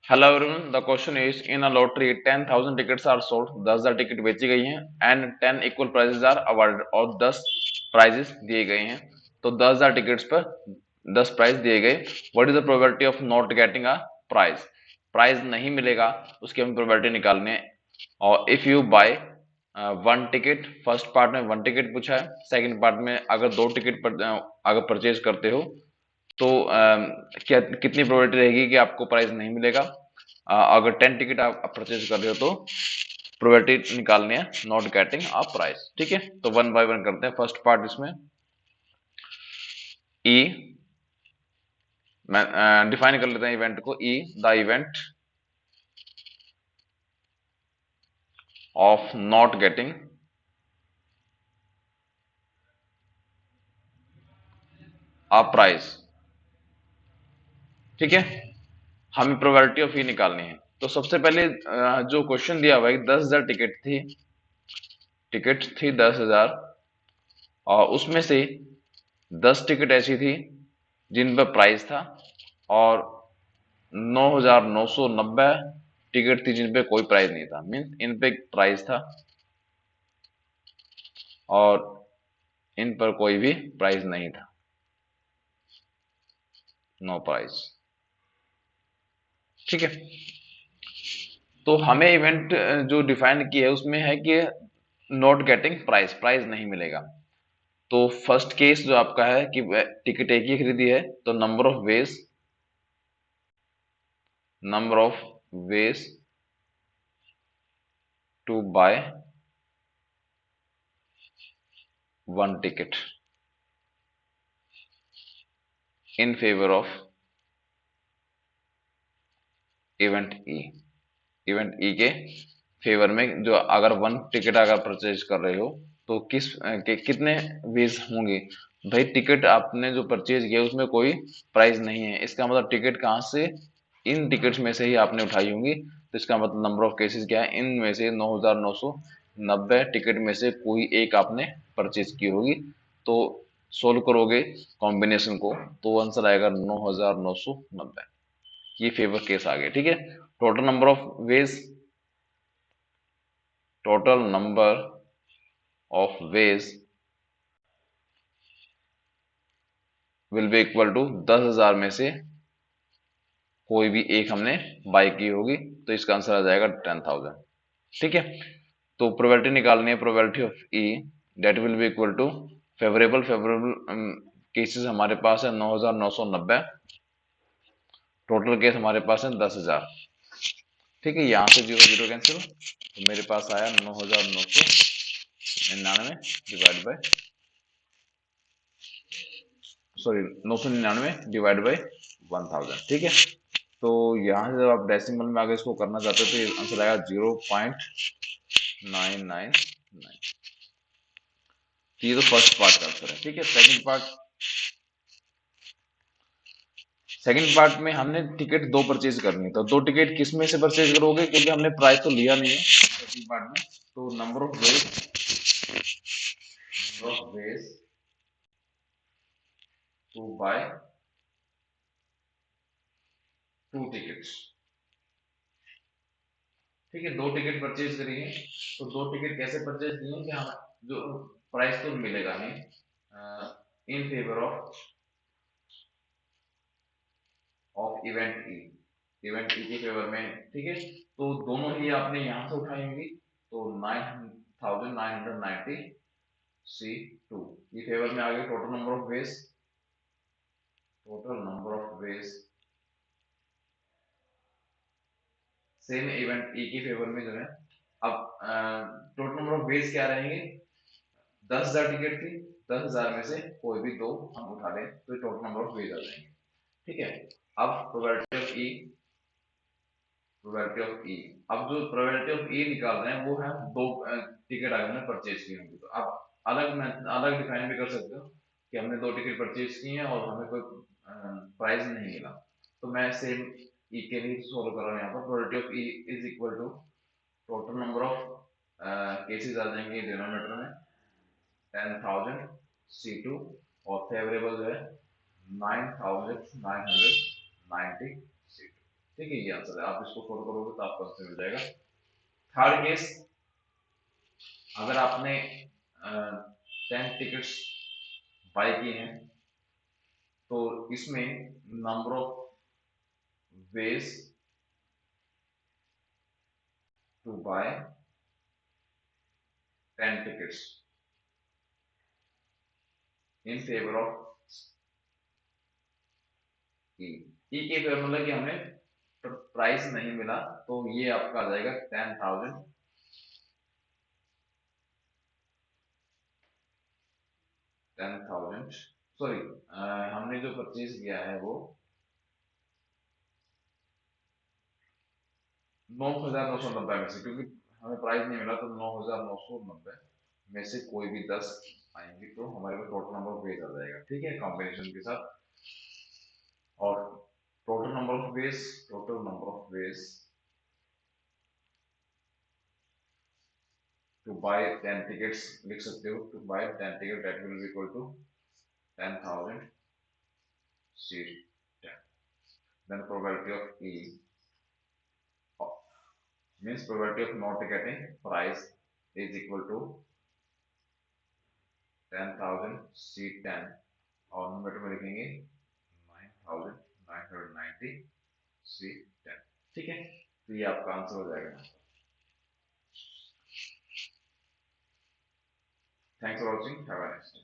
Hello everyone, the question is in a lottery 10,000 tickets are sold, 10,000 ticket बेची गई हैं and 10 equal prizes are awarded और 10 prices दिए गए हैं। तो 10,000 टिकट्स पर 10 प्राइज दिए गए। What is the probability of not getting a prize? Prize नहीं मिलेगा उसकी हमें प्रोबेबिलिटी निकालनी है। और if you buy one ticket, first part में वन टिकट पूछा है, सेकंड पार्ट में अगर दो टिकट पर अगर परचेज करते हो तो क्या कितनी प्रोबेबिलिटी रहेगी कि आपको प्राइस नहीं मिलेगा। अगर 10 टिकट आप परचेज कर रहे हो तो प्रोबेबिलिटी निकालनी है नॉट गेटिंग अ प्राइस। ठीक है, तो वन बाय वन करते हैं। फर्स्ट पार्ट इसमें ई, मैं डिफाइन कर लेते हैं इवेंट को। E the event of not getting a prize. ठीक है, हमें प्रोबेबिलिटी ऑफ ई निकालनी है। तो सबसे पहले जो क्वेश्चन दिया हुआ है 10,000 टिकट थी 10,000 और उसमें से 10 टिकट ऐसी थी जिन पर प्राइस था और 9,990 टिकट थी जिन पे कोई प्राइस नहीं था। मीन्स इन पे प्राइस था और इन पर कोई भी प्राइस नहीं था, नो प्राइस। ठीक है, तो हमें इवेंट जो डिफाइन किया है उसमें है कि नॉट गेटिंग प्राइस, प्राइस नहीं मिलेगा। तो फर्स्ट केस जो आपका है कि टिकट एक ही खरीदी है, तो number of ways to buy one ticket in favour of event E. Event E के फेवर में जो अगर वन टिकट अगर परचेज कर रहे हो तो कितने वेज होंगे। भाई टिकट आपने जो परचेज किया उसमें कोई प्राइस नहीं है, इसका मतलब टिकट कहाँ से, इन टिकट्स में से ही आपने उठाई होंगी। तो इसका मतलब नंबर ऑफ केसेस क्या है, इनमें से 9,990 टिकट में से कोई एक आपने परचेज की होगी। तो सोल्व करोगे कॉम्बिनेशन को तो आंसर आएगा 9,990। ये फेवर केस आ गया। ठीक है, total number of ways, total number of ways will be equal to 10,000 में से कोई भी एक हमने बाय की होगी, तो इसका आंसर आ जाएगा 10,000। ठीक है, तो प्रोबेबिलिटी निकालनी है, probability of E that will be equal to favourable cases हमारे पास है 9,990, टोटल केस हमारे पास है 10,000। ठीक है, यहाँ से जीरो जीरो कैंसिल, तो मेरे पास आया 9,999 divide by, sorry 999 divide by 1,000। ठीक है, तो यहाँ से जब आप डेसिमल में अगर इसको करना चाहते हो तो ये आंसर आएगा 0.999। ये तो फर्स्ट पार्ट का आंसर है। ठीक है, सेकंड पार्ट में हमने टिकट दो परचेज करनी है, तो दो टिकट किस में से परचेज करोगे, क्योंकि हमने प्राइस तो लिया नहीं है सेकंड पार्ट में। तो number of ways to buy two tickets. ठीक है, दो टिकट परचेज करी है, तो दो टिकट कैसे परचेज की है कि हम जो प्राइस तो मिलेगा हमें इन फेवर ऑफ इवेंट ई के फेवर में। ठीक है, तो दोनों ही आपने यहाँ से उठाई होंगी, तो 9,990 C2 ये फेवर में आ गई। Total number of veg same event E के फेवर में जो है। अब टोटल नंबर ऑफ वेज क्या रहेंगे, 10,000 टिकट थी, 10,000 में से कोई भी दो हम उठा लें तो टोटल नंबर ऑफ वेज आ जाएंगे। ठीक है, अब प्रोबेबिलिटी ऑफ ई, अब जो प्रोबेबिलिटी ऑफ ई निकाल रहे हैं वो है दो टिकट अगर हमने परचेज की होंगी। तो आप अलग डिफाइन भी कर सकते हो कि हमने दो टिकट परचेज की हैं और हमें कोई प्राइस नहीं मिला। तो मैं सेम ई के लिए सोल्व कर रहा हूँ। यहाँ पर probability of E is equal to total number of cases आ जाएंगे डिनोमिनेटर में 10,000 C2 और फेवरेबल जो है 9,990 C2। ठीक है, ये आंसर है। आप इसको फॉलो करोगे तो आपको आंसर मिल जाएगा। थर्ड केस, अगर आपने 10 टिकट्स बाय की हैं तो इसमें number of ways to buy 10 tickets in favour of E. E के फेवर मतलब कि हमें प्राइस नहीं मिला, तो ये आपका आ जाएगा 10,000, 10,000 सॉरी, हमने जो परचेज किया है वो 9,990 में से, क्योंकि हमें प्राइस नहीं मिला तो 9,990 में से कोई भी 10 आएंगे तो हमारे पास टोटल नंबर ऑफ वेज आ जाएगा। ठीक है, कॉम्बिनेशन के साथ। और total number of ways to buy 10 tickets लिख सकते हो। To buy 10 ticket that will be equal to 10,000 C 10। Then probability of E means probability of not getting price is equal to 10,000 C10 और number में लिखेंगे 9,990 C10। ठीक है, तो ये आपका आंसर हो जाएगा। Thanks for watching, have a nice day.